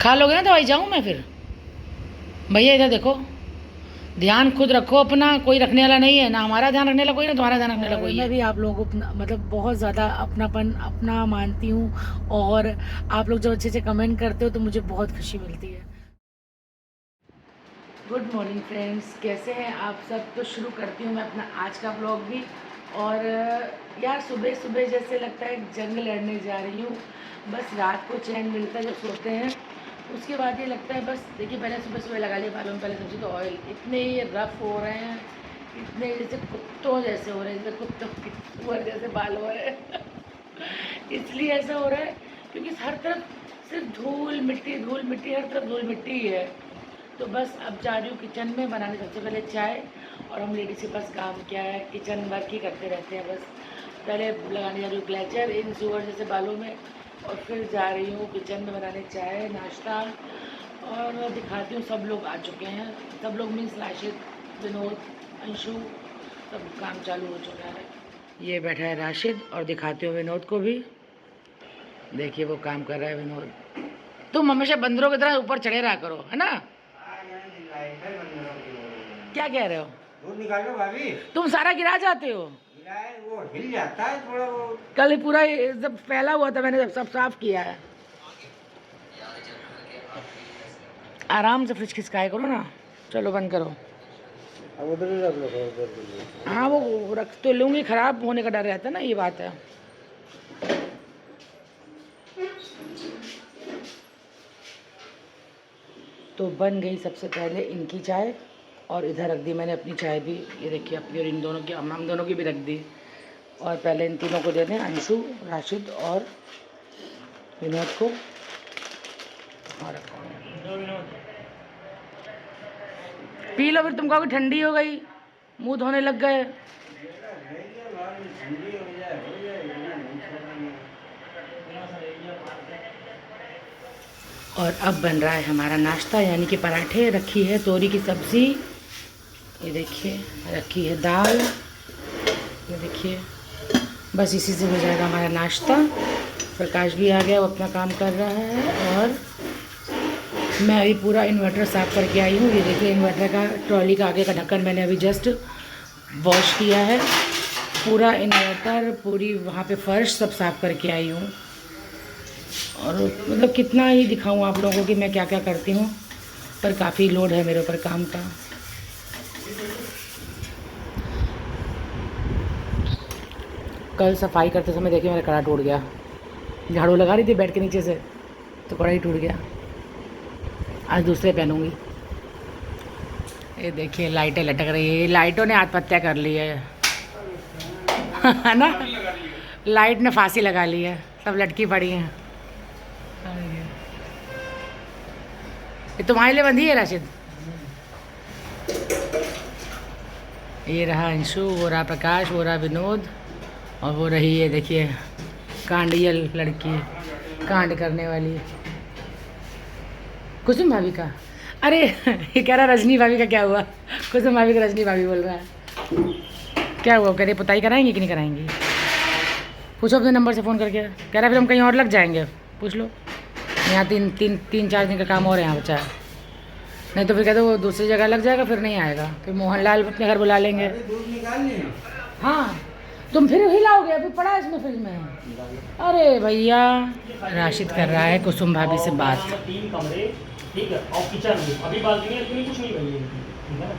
खा लोगे ना दवाई, जाऊँ मैं फिर? भैया इधर देखो, ध्यान खुद रखो अपना, कोई रखने वाला नहीं है, ना हमारा ध्यान रखने वाला कोई, ना तुम्हारा ध्यान रखने वाला कोई है। मैं भी आप लोगों को मतलब बहुत ज़्यादा अपनापन अपना मानती हूँ, और आप लोग जब अच्छे से कमेंट करते हो तो मुझे बहुत खुशी मिलती है। गुड मॉर्निंग फ्रेंड्स, कैसे हैं आप सब? तो शुरू करती हूँ मैं अपना आज का ब्लॉग भी। और यार सुबह सुबह जैसे लगता है जंग लड़ने जा रही हूँ। बस रात को चैन मिलता है जब सोते हैं, उसके बाद ये लगता है बस। देखिए मैंने सुबह सुबह लगा लिया बालों में पहले सबसे तो ऑयल, इतने ये रफ़ हो रहे हैं, इतने जैसे कुत्तों जैसे हो रहे हैं, जैसे कुत्तों की सुअर जैसे बाल हो रहे हैं। इसलिए ऐसा हो रहा है क्योंकि हर तरफ सिर्फ धूल मिट्टी, हर तरफ धूल मिट्टी ही है। तो बस अब जा रही हूँ किचन में बनाने सबसे पहले चाय। और हम लेडीज़ के पास काम क्या है, किचन वर्क ही करते रहते हैं बस। पहले लगाने जा रही हूँ ग्लेचर इन सुअर जैसे बालों में, और फिर जा रही हूँ किचन में बनाने चाय नाश्ता। और दिखाती हूँ सब लोग आ चुके हैं, सब लोग मीन्स राशिद, विनोद, अंशु, सब काम चालू हो चुका है। ये बैठा है राशिद, और दिखाती हूँ विनोद को भी। देखिए वो काम कर रहा है विनोद। तुम हमेशा बंदरों की तरह ऊपर चढ़े रहा करो, है ना? क्या कह रहे हो? दूध निकालो भाभी। तुम सारा गिरा जाते हो। वो हिल जाता है थोड़ा वो। कल पूरा जब फैला हुआ था, मैंने सब साफ किया है। आराम से फ्रिज खिसकाया करो ना। चलो बंद करो। अब उधर ही रख लो, उधर। हाँ वो रख तो लूँगी, ख़राब होने का डर रहता है ना, ये बात है। तो बन गई सबसे पहले इनकी चाय, और इधर रख दी मैंने अपनी चाय भी। ये देखिए अपनी और इन दोनों की, हम दोनों की भी रख दी। और पहले इन तीनों को दे दें, अंशु, राशिद और विनोद को। हाँ रखो, पी लो फिर। तुम कहोगे ठंडी हो गई, मुंह धोने लग गए। और अब बन रहा है हमारा नाश्ता, यानी कि पराठे, रखी है तोरी की सब्ज़ी, ये देखिए रखी है दाल, ये देखिए। बस इसी से हो जाएगा हमारा नाश्ता। प्रकाश भी आ गया, वो अपना काम कर रहा है। और मैं अभी पूरा इन्वर्टर साफ़ करके आई हूँ। ये देखिए इन्वर्टर का ट्रॉली का आगे का ढक्कन मैंने अभी जस्ट वॉश किया है। पूरा इन्वर्टर, पूरी वहाँ पे फर्श सब साफ़ करके आई हूँ। और मतलब कितना ही दिखाऊँ आप लोगों को कि मैं क्या क्या करती हूँ, पर काफ़ी लोड है मेरे ऊपर काम का। कल सफाई करते समय देखिए मेरा कड़ा टूट गया। झाड़ू लगा रही थी बेड के नीचे से, तो कड़ा ही टूट गया। आज दूसरे पहनूंगी। ये देखिए लाइटें लटक रही है, लाइटों ने आत्महत्या कर ली है। है ना, लाइट ने फांसी लगा ली है, सब लटकी पड़ी हैं। ये तुम्हारे लिए बंधी है राशिद। ये रहा अंशु, वो रहा प्रकाश, वो रहा विनोद, और वो रही ये देखिए कांडियल लड़की, कांड करने वाली कुसुम भाभी का। अरे ये कह रहा रजनी भाभी का क्या हुआ? कुसुम भाभी का रजनी भाभी बोल रहा है। क्या हुआ? कह रही पुताई कराएंगी कि नहीं कराएंगी? पूछो अपने नंबर से फ़ोन करके। कह रहा फिर हम कहीं और लग जाएंगे, पूछ लो। यहाँ तीन चार दिन का काम और यहाँ बचा है, नहीं तो फिर कहते वो दूसरी जगह लग जाएगा, फिर नहीं आएगा, फिर मोहनलाल अपने घर बुला लेंगे। हाँ तुम फिर हिलाओगे, अभी पड़ा है इसमें फ्रिज में। अरे भैया राशिद कर रहा है कुसुम भाभी से बात। 3 कमरे, ठीक है, और किचन में अभी बालकनी में कुछ नहीं बनी है, ठीक है ना,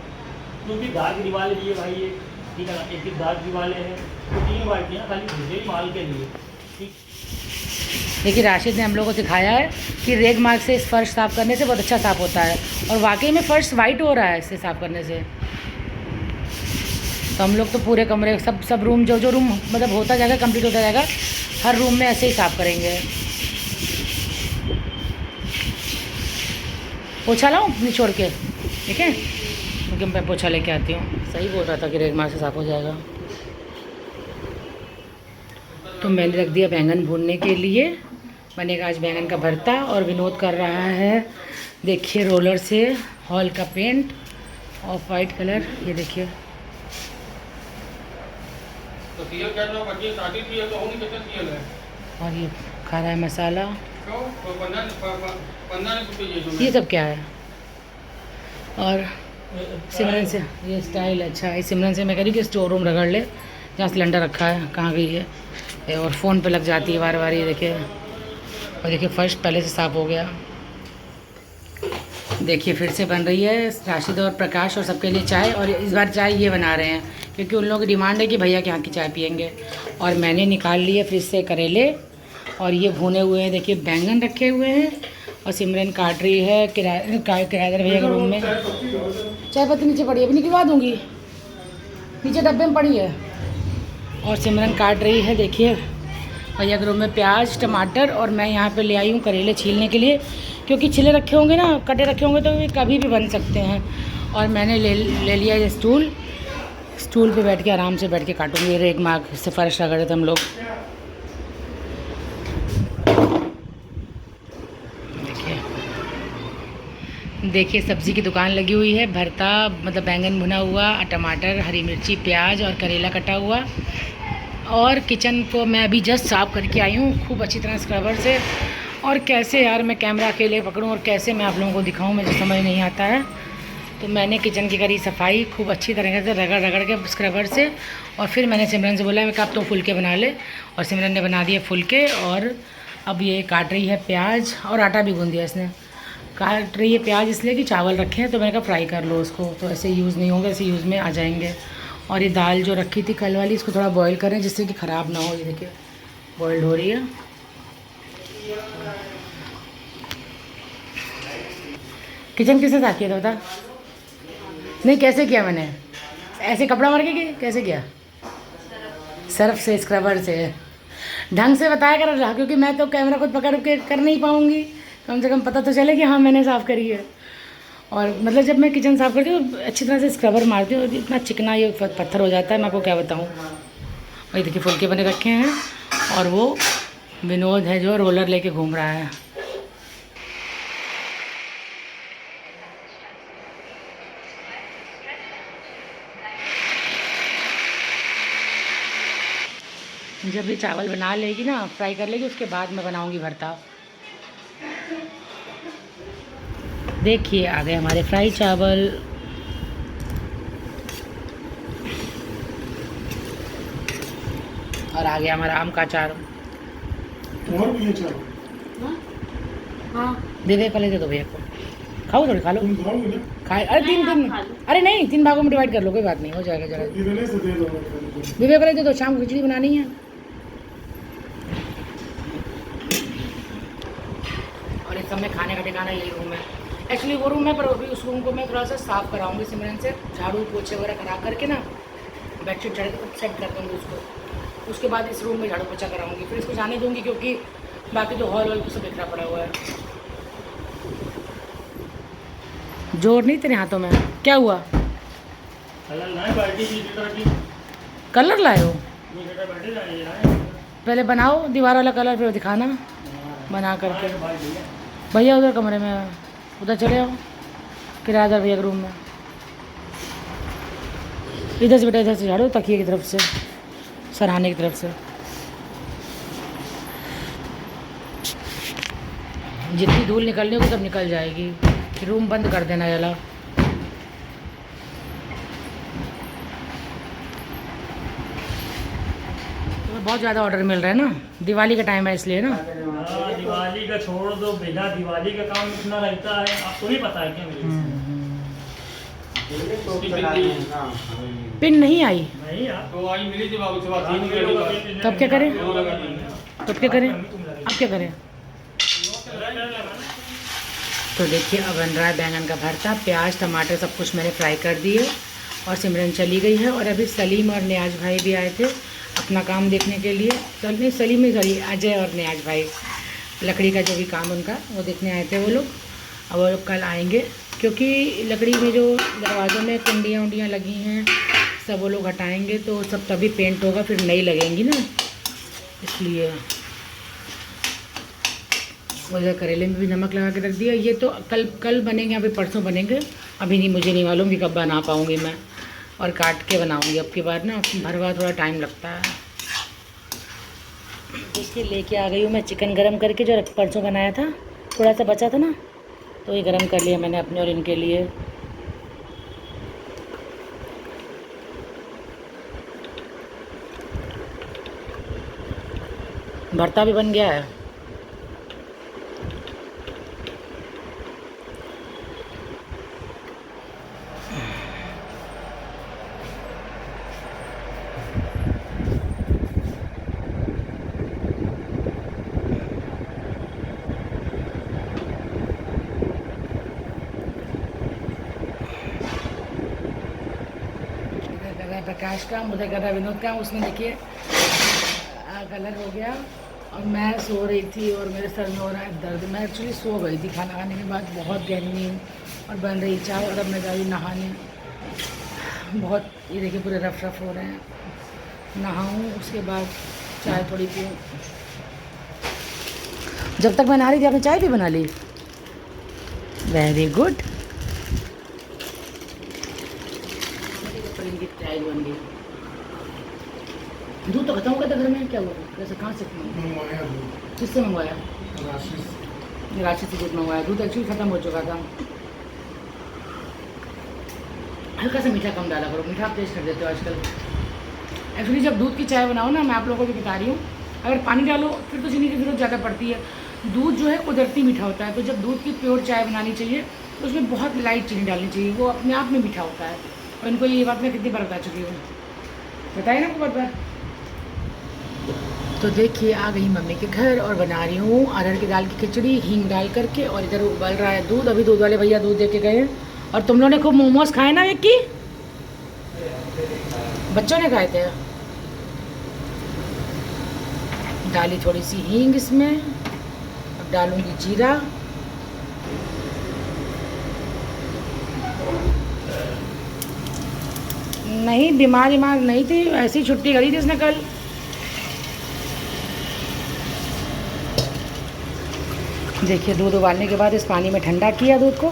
क्योंकि दाग दीवारें दिए भाई ये, ठीक है ना, एक दाग दीवारें हैं, तो 3 बाल्टियाँ खाली भेजे माल के लिए, ठीक। देखिए राशिद ने हम लोगों को सिखाया है कि रेग मार्क से इस फर्श साफ़ करने से बहुत अच्छा साफ़ होता है, और वाकई में फर्श वाइट हो रहा है इससे साफ़ करने से। तो हम लोग तो पूरे कमरे सब रूम, जो रूम मतलब होता जाएगा, कंप्लीट होता जाएगा, हर रूम में ऐसे ही साफ़ करेंगे। पोछा लाऊं निचोड़ के, ठीक है, क्योंकि मैं पोछा लेके आती हूँ। सही बोल रहा था कि रेग मार्क से साफ़ हो जाएगा। तो मैंने रख दिया बैंगन भूनने के लिए, बनेगा आज बैंगन का भरता। और विनोद कर रहा है देखिए रोलर से हॉल का पेंट, ऑफ वाइट कलर, ये देखिए। तो सीएल करना बच्चे शादी थी तो होगी कितने सीएल है। और ये खा रहा है मसाला। क्यों तो ये सब क्या है? और सिमरन से ये स्टाइल अच्छा है। सिमरन से मैं कह रही कि स्टोर रूम रगड़ ले जहाँ सिलेंडर रखा है, कहाँ गई है? और फ़ोन पे लग जाती है बार बार। ये देखिए, और देखिए फर्श पहले से साफ़ हो गया। देखिए फिर से बन रही है राशिद और प्रकाश और सबके लिए चाय। और इस बार चाय ये बना रहे हैं क्योंकि उन लोगों की डिमांड है कि भैया के यहाँ की चाय पियेंगे। और मैंने निकाल लिए फ्रिज से करेले, और ये भुने हुए हैं। देखिए बैंगन रखे हुए हैं, और सिमरन काट रही है किराएदार भैया के रूम में। चाय पत्ती नीचे पड़ी है, अभी निकलवा दूँगी, नीचे डब्बे में पड़ी है। और सिमरन काट रही है देखिए भैया के रूम में प्याज टमाटर। और मैं यहाँ पे ले आई हूँ करेले छीलने के लिए, क्योंकि छिले रखे होंगे ना, कटे रखे होंगे तो ये कभी भी बन सकते हैं। और मैंने ले लिया ये स्टूल पे बैठ के आराम से बैठ के काटूँगी। रेग मार्ग से फर्श रगड़े थे हम लोग। देखिए सब्ज़ी की दुकान लगी हुई है। भरता मतलब बैंगन भुना हुआ, टमाटर, हरी मिर्ची, प्याज और करेला कटा हुआ। और किचन को मैं अभी जस्ट साफ़ करके आई हूँ खूब अच्छी तरह स्क्रबर से। और कैसे यार मैं कैमरा अकेले पकड़ूँ और कैसे मैं आप लोगों को दिखाऊँ, मुझे समझ नहीं आता है। तो मैंने किचन की करी सफाई खूब अच्छी तरीके से रगड़ के स्क्रबर से। और फिर मैंने सिमरन से बोला मैं कब तो फुलके बना ले, और सिमरन ने बना दिए फुलके। और अब ये काट रही है प्याज, और आटा भी गूँध दिया इसने। काट रही है प्याज इसलिए कि चावल रखे हैं, तो मैंने कहा फ्राई कर लो उसको, तो ऐसे यूज़ नहीं होंगे, ऐसे यूज़ में आ जाएंगे। और ये दाल जो रखी थी कल वाली, इसको थोड़ा बॉईल करें जिससे कि ख़राब ना हो। ये देखिए बॉइल्ड हो रही है। किचन किससे साफ किया था बता? नहीं कैसे किया मैंने? ऐसे कपड़ा मार के कैसे किया? सर्फ से, स्क्रबर से। ढंग से बताया कर रहा, क्योंकि मैं तो कैमरा खुद पकड़ के कर नहीं पाऊँगी। कम से कम पता तो चले कि हाँ मैंने साफ़ करी है। और मतलब जब मैं किचन साफ़ करती हूँ अच्छी तरह से स्क्रबर मारती हूँ, और इतना चिकना ये पत्थर हो जाता है, मैं आपको क्या बताऊँ। और ये देखिए फुलके बने रखे हैं, और वो विनोद है जो रोलर लेके घूम रहा है। जब ये चावल बना लेगी ना, फ्राई कर लेगी, उसके बाद मैं बनाऊँगी भरता। देखिए आ गए हमारे फ्राई चावल। और आ गया हमारा आम का अचार। और भी अचार? हाँ दे दे, पहले दे दो भैया को, खाओ थोड़ी खा लो। तुम खाओगे ना? खाए अरे तीन, अरे नहीं 3 भागों में डिवाइड कर लो, कोई बात नहीं, हो जाएगा जरा। इतने से दे दो। भैया पहले दे दो, शाम को खिचड़ी बनानी है। और इस समय खाने का ठिकाना यही रूम है। एक्चुअली वो रूम है, पर अभी उस रूम को मैं थोड़ा सा साफ़ कराऊंगी सिमरन से, झाड़ू पोछे वगैरह करा करके ना, बेडशीट सेट कर दूँगी उसको। उसके बाद इस रूम में झाड़ू पोछा कराऊंगी, फिर इसको जाने दूँगी, क्योंकि बाकी तो हॉल वॉल सब बिखरा पड़ा हुआ है। जोर नहीं तेरे हाथों में, क्या हुआ? कलर लाए हो? पहले बनाओ दीवार वाला कलर, फिर दिखाना बना करके। भैया उधर कमरे में, उधर चले आओ किराएदार भैया के रूम में। इधर से बेटा, इधर से झाड़ो, तकिए की तरफ से, सरहाने की तरफ से। जितनी धूल निकलनी होगी तब निकल जाएगी। रूम बंद कर देना जला। बहुत ज़्यादा ऑर्डर मिल रहा है ना, दिवाली का टाइम है इसलिए ना। दिवाली का छोड़ दो, बिना दिवाली का काम इतना रहता है, आपको नहीं पता है क्या मेरे? पिन नहीं आई? नहीं यार, तो आई मिली थी बाबू से बात 3 घंटे। तब क्या करें? अब क्या करें? तो देखिए अब बन रहा है बैंगन का भरता। प्याज टमाटर सब कुछ मैंने फ्राई कर दिए, और सिमरन चली गई है। और अभी सलीम और नियाज भाई भी आए थे अपना काम देखने के लिए। सलीम ही सॉरी, अजय और नियाज भाई, लकड़ी का जो भी काम उनका वो देखने आए थे वो लोग। अब वो लोग कल आएंगे, क्योंकि लकड़ी में जो दरवाज़ों में कुंडियाँ उंडियाँ लगी हैं सब वो लोग हटाएंगे, तो सब तभी पेंट होगा, फिर नई लगेंगी ना, इसलिए। उधर करेले में भी नमक लगा के रख दिया। ये तो कल बनेंगे, अभी परसों बनेंगे, अभी नहीं, मुझे नहीं मालूम कि कब बना पाऊँगी मैं। और काट के बनाऊँगी अब की बार ना, भरवा थोड़ा टाइम लगता है। देखिए लेके आ गई हूँ मैं चिकन गरम करके, जो परसों बनाया था। थोड़ा सा बचा था ना, तो ये गरम कर लिया मैंने अपने और इनके लिए। भरता भी बन गया है। प्रकाश का, मुझे कर रहा है विनोद का। उसमें देखिए कलर हो गया और मैं सो रही थी और मेरे सर में हो रहा है दर्द। मैं एक्चुअली सो गई थी खाना खाने के बाद, बहुत गहरी नींद, और बन रही चाय। और अब मैं जा रही नहाने। बहुत ये देखिए पूरे रफ रफ हो रहे हैं। नहाऊँ, उसके बाद चाय थोड़ी पीऊँ। जब तक मैं नहा रही थी आपने चाय भी बना ली। Very good. चाय बन गई। दूध तो खत्म हो गया था घर में, क्या हुआ? कैसे, कहाँ से मंगवाया दूध किससे मंगवाया? राशि से। राशि से दूध मंगवाया। दूध एक्चुअली खत्म हो चुका था। हल्का सा मीठा कम डाला करो, मीठा आप टेस्ट कर देते हो आजकल। एक्चुअली जब दूध की चाय बनाओ ना, मैं आप लोगों को भी बता रही हूँ, अगर पानी डालो फिर तो चीनी की जरूरत ज़्यादा पड़ती है। दूध जो है कुदरती मीठा होता है। तो जब दूध की प्योर चाय बनानी चाहिए तो उसमें बहुत लाइट चीनी डालनी चाहिए, वो अपने आप में मीठा होता है। और इनको ये बात मैं कितनी बार बता चुकी हूँ, बताइए ना आपको बहुत बार। तो देखिए आ गई मम्मी के घर और बना रही हूँ अरहर की दाल की खिचड़ी हींग डाल करके। और इधर उबल रहा है दूध। अभी दूध वाले भैया दूध दे के गए। और तुम लोगों ने खूब मोमोज खाए ना विक्की? बच्चों ने खाए थे। डाली थोड़ी सी हींग इसमें, अब डालूंगी जीरा। नहीं बीमार नहीं थी, ऐसी छुट्टी करी थी इसने कल। देखिए दूध उबालने के बाद इस पानी में ठंडा किया दूध को,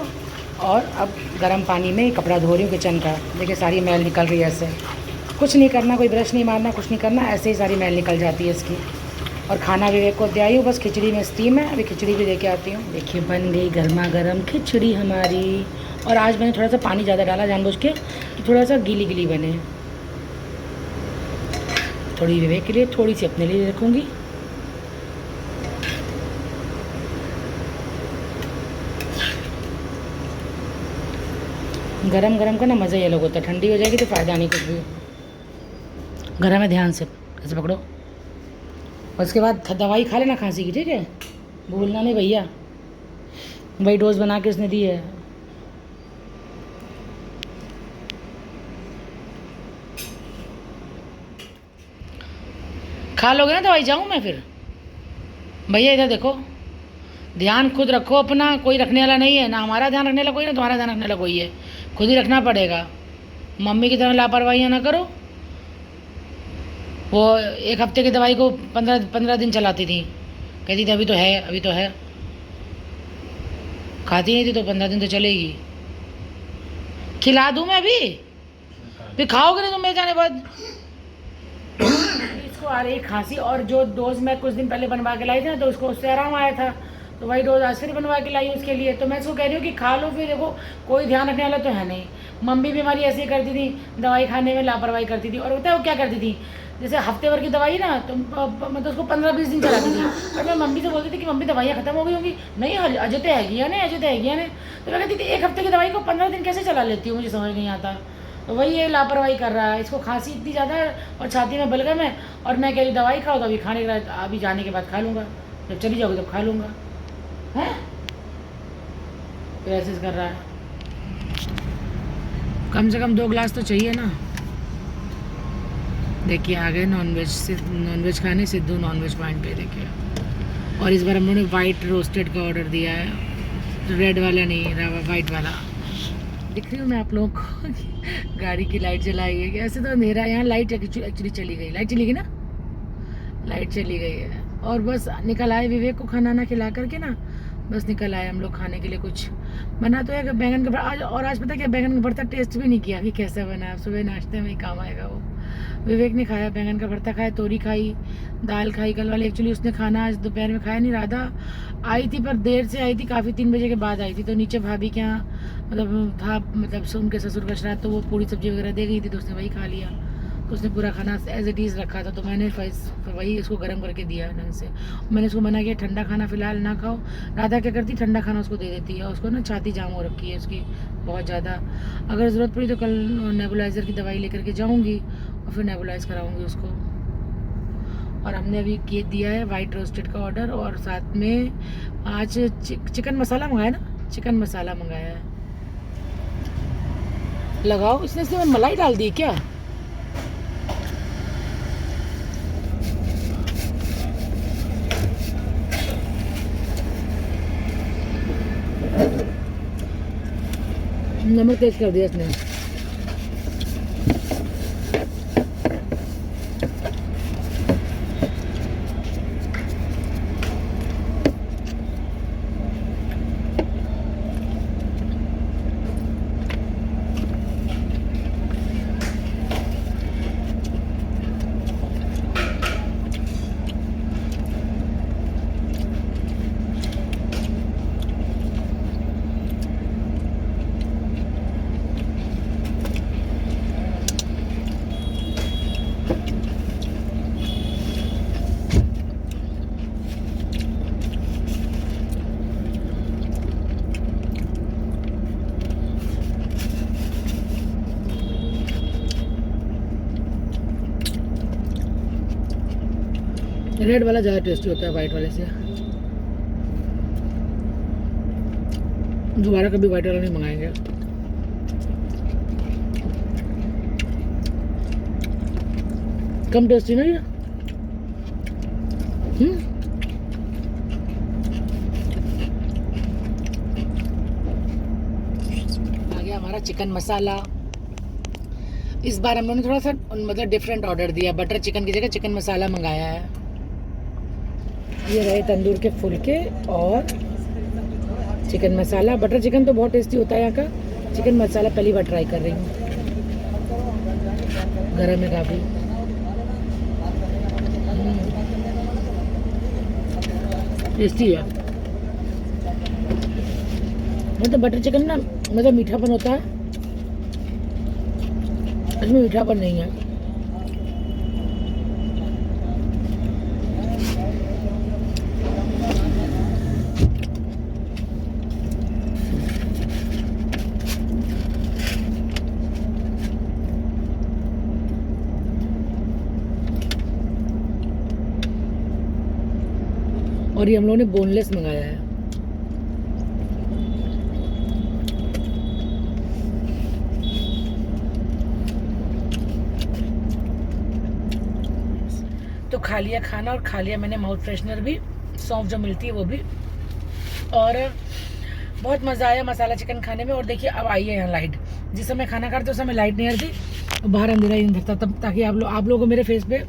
और अब गर्म पानी में कपड़ा धो रही हूँ किचन का। देखिए सारी मैल निकल रही है ऐसे। कुछ नहीं करना, कोई ब्रश नहीं मारना, कुछ नहीं करना, ऐसे ही सारी मैल निकल जाती है इसकी। और खाना विवेक को दे आई हूँ, बस खिचड़ी में स्टीम है, अभी खिचड़ी भी दे के आती हूँ। देखिए बन गई गर्मा गर्म खिचड़ी हमारी। और आज मैंने थोड़ा सा पानी ज़्यादा डाला जानबूझ के, कि थोड़ा सा गीली गीली बने। थोड़ी विवेक के लिए, थोड़ी सी अपने लिए रखूँगी। गरम गरम का ना मज़ा ही अलग होता है। ठंडी हो जाएगी तो फ़ायदा नहीं कुछ भी। गरम है, ध्यान से ऐसे पकड़ो। और उसके बाद दवाई खा लेना खांसी की, ठीक है? भूलना नहीं भैया, वही डोज बना के उसने दी है। खा लोगे ना दवाई? जाऊँ मैं फिर? भैया इधर देखो, ध्यान खुद रखो अपना, कोई रखने वाला नहीं है। ना हमारा ध्यान रखने वाला कोई, ना तुम्हारा ध्यान रखने वाला कोई है। खुद ही रखना पड़ेगा। मम्मी की तरह लापरवाहियाँ ना करो। वो 1 हफ्ते की दवाई को 15 दिन चलाती थी, कहती थी अभी तो है, अभी तो है। खाती नहीं थी तो 15 दिन तो चलेगी। खिला दूँ मैं अभी? फिर खाओगे नहीं तुम मेरे जाने बाद। इसको आ रही खांसी, और जो डोज मैं कुछ दिन पहले बनवा के लाई थी ना, तो उसको उससे आराम आया था, तो वही डोज आज फिर बनवा के लाई उसके लिए। तो मैं इसको कह रही हूँ कि खा लो फिर। देखो कोई ध्यान रखने वाला तो है नहीं। मम्मी भी हमारी ऐसे ही करती थी, दवाई खाने में लापरवाही करती थी। और पता है वो क्या करती थी, जैसे हफ्ते भर की दवाई ना, तो मैं तो उसको 15-20 दिन चलाती थी। और मैं मम्मी से बोलती थी कि मम्मी दवाइयाँ खत्म हो गई होंगी। नहीं अजय तो हैगी है ना, अजय तो हैगी है ना। तो मैं कहती थी 1 हफ्ते की दवाई को 15 दिन कैसे चला लेती हूँ, मुझे समझ नहीं आता। तो वही ये लापरवाही कर रहा है। इसको खांसी इतनी ज़्यादा है और छाती में बलगम है, और मैं कह रही दवाई खाओ, तो अभी खाने के बाद, अभी जाने के बाद खा लूँगा, जब चली जाओगी तब खा लूँगा। हैं तो ऐसे कर रहा है। कम से कम 2 गिलास तो चाहिए ना। देखिए आ गए नॉनवेज खाने। सिद्धू नॉनवेज पॉइंट पे देखिए। और इस बार हम लोगों ने वाइट रोस्टेड का ऑर्डर दिया है, रेड वाला नहीं, वाइट वाला। दिख रही हूँ मैं आप लोगों को। गाड़ी की लाइट जलाई गई है। ऐसे तो अंधेरा है यहाँ। लाइट एक्चुअली चली गई, लाइट चली गई ना, लाइट चली गई है। और बस निकल आए विवेक को खाना खिला करके ना, बस निकल आए हम लोग खाने के लिए। कुछ बना तो है बैंगन का आज, और आज पता क्या, बैंगन का भरता टेस्ट भी नहीं किया कि कैसा बना। सुबह नाश्ते में ही काम आएगा वो। विवेक ने खाया, बैंगन का भरता खाया, तोरी खाई, दाल खाई। कल वाले एक्चुअली उसने खाना आज दोपहर में खाया नहीं। राधा आई थी पर देर से आई थी, काफ़ी 3 बजे के बाद आई थी। तो नीचे भाभी के यहाँ मतलब था, मतलब उनके ससुर का श्राद्ध, तो वो पूरी सब्जी वगैरह दे गई थी, तो उसने वही खा लिया। तो उसने पूरा खाना एज इट इज़ रखा था, तो मैंने वही इसको गर्म करके दिया ढंग से। मैंने उसको मना किया ठंडा खाना फ़िलहाल ना खाओ। राधा क्या करती, ठंडा खाना उसको दे देती है। उसको ना छाती जाम हो रखी है उसकी बहुत ज़्यादा। अगर ज़रूरत पड़ी तो कल नेबुलाइज़र की दवाई लेकर के जाऊँगी और फिर नेबुलाइज कराऊँगी उसको। और हमने अभी दिया है वाइट रोस्टेड का ऑर्डर, और साथ में आज चिकन मसाला मंगाया ना, चिकन मसाला मंगाया है। लगाओ, इसमें मलाई डाल दी क्या? नमक तेज कर दिया इसने। रेड वाला ज़्यादा टेस्टी होता है वाइट वाले से। दोबारा कभी वाइट वाला नहीं मंगाएंगे। कम टेस्टी ना ये। आ गया हमारा चिकन मसाला। इस बार हम लोगों ने थोड़ा सा मतलब डिफरेंट ऑर्डर दिया, बटर चिकन की जगह चिकन मसाला मंगाया है। ये रहे तंदूर के फुलके और चिकन मसाला। बटर चिकन तो बहुत टेस्टी होता है यहाँ का। चिकन मसाला पहली बार ट्राई कर रही हूँ, गरम है काफ़ी। टेस्टी है। मतलब बटर चिकन ना मतलब मीठापन होता है, इसमें मीठापन नहीं है। और ये हम लोगों ने बोनलेस मंगाया है। तो खा लिया खाना और खा लिया मैंने माउथ फ्रेशनर भी, सौंफ जो मिलती है वो भी। और बहुत मज़ा आया मसाला चिकन खाने में। और देखिए अब आई है यहाँ लाइट। जिस समय खाना खाते उस समय लाइट नहीं आ रही थी, बाहर अंधेरा ही नहीं था तब, ताकि आप लोगों को मेरे फेस पे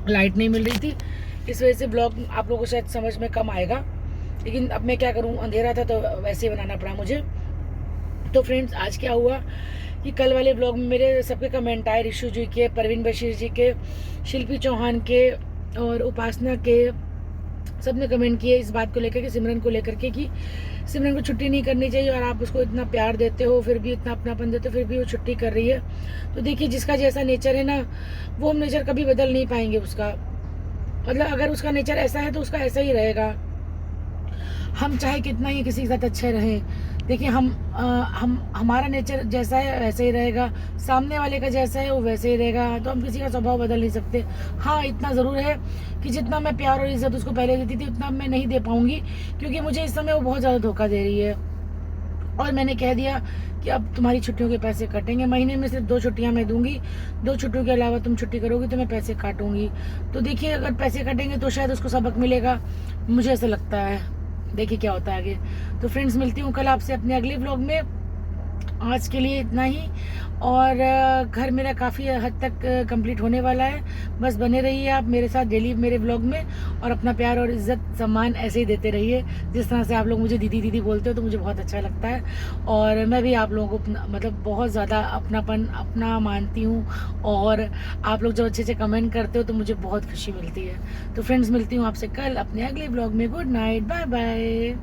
लाइट नहीं मिल रही थी। इस वजह से ब्लॉग आप लोगों को शायद समझ में कम आएगा, लेकिन अब मैं क्या करूं, अंधेरा था तो वैसे ही बनाना पड़ा मुझे। तो फ्रेंड्स आज क्या हुआ कि कल वाले ब्लॉग में मेरे सबके कमेंट आए, रिशु जी के, परवीन बशीर जी के, शिल्पी चौहान के और उपासना के। सब ने कमेंट किए इस बात को लेकर के, सिमरन को लेकर के, कि सिमरन को छुट्टी नहीं करनी चाहिए और आप उसको इतना प्यार देते हो, फिर भी इतना अपनापन देते हो, फिर भी वो छुट्टी कर रही है। तो देखिए जिसका जैसा नेचर है ना, वो हम नेचर कभी बदल नहीं पाएंगे उसका। मतलब अगर उसका नेचर ऐसा है तो उसका ऐसा ही रहेगा। हम चाहे कितना ही किसी के साथ अच्छे रहें, देखिए हमारा नेचर जैसा है वैसे ही रहेगा, सामने वाले का जैसा है वो वैसे ही रहेगा। तो हम किसी का स्वभाव बदल नहीं सकते। हाँ इतना ज़रूर है कि जितना मैं प्यार और इज्जत उसको पहले देती थी उतना मैं नहीं दे पाऊँगी, क्योंकि मुझे इस समय वो बहुत ज़्यादा धोखा दे रही है। और मैंने कह दिया कि अब तुम्हारी छुट्टियों के पैसे कटेंगे, महीने में सिर्फ 2 छुट्टियां मैं दूंगी, 2 छुट्टियों के अलावा तुम छुट्टी करोगी तो मैं पैसे काटूंगी। तो देखिए अगर पैसे कटेंगे तो शायद उसको सबक मिलेगा, मुझे ऐसा लगता है। देखिए क्या होता है आगे। तो फ्रेंड्स मिलती हूँ कल आपसे अपने अगले व्लॉग में। आज के लिए इतना ही। और घर मेरा काफ़ी हद तक कंप्लीट होने वाला है। बस बने रहिए आप मेरे साथ डेली मेरे व्लॉग में, और अपना प्यार और इज़्ज़त सम्मान ऐसे ही देते रहिए। जिस तरह से आप लोग मुझे दीदी दीदी बोलते हो तो मुझे बहुत अच्छा लगता है, और मैं भी आप लोगों को मतलब बहुत ज़्यादा अपना मानती हूँ। और आप लोग जब अच्छे से कमेंट करते हो तो मुझे बहुत खुशी मिलती है। तो फ्रेंड्स, मिलती हूँ आपसे कल अपने अगले व्लॉग में। Good night, bye bye.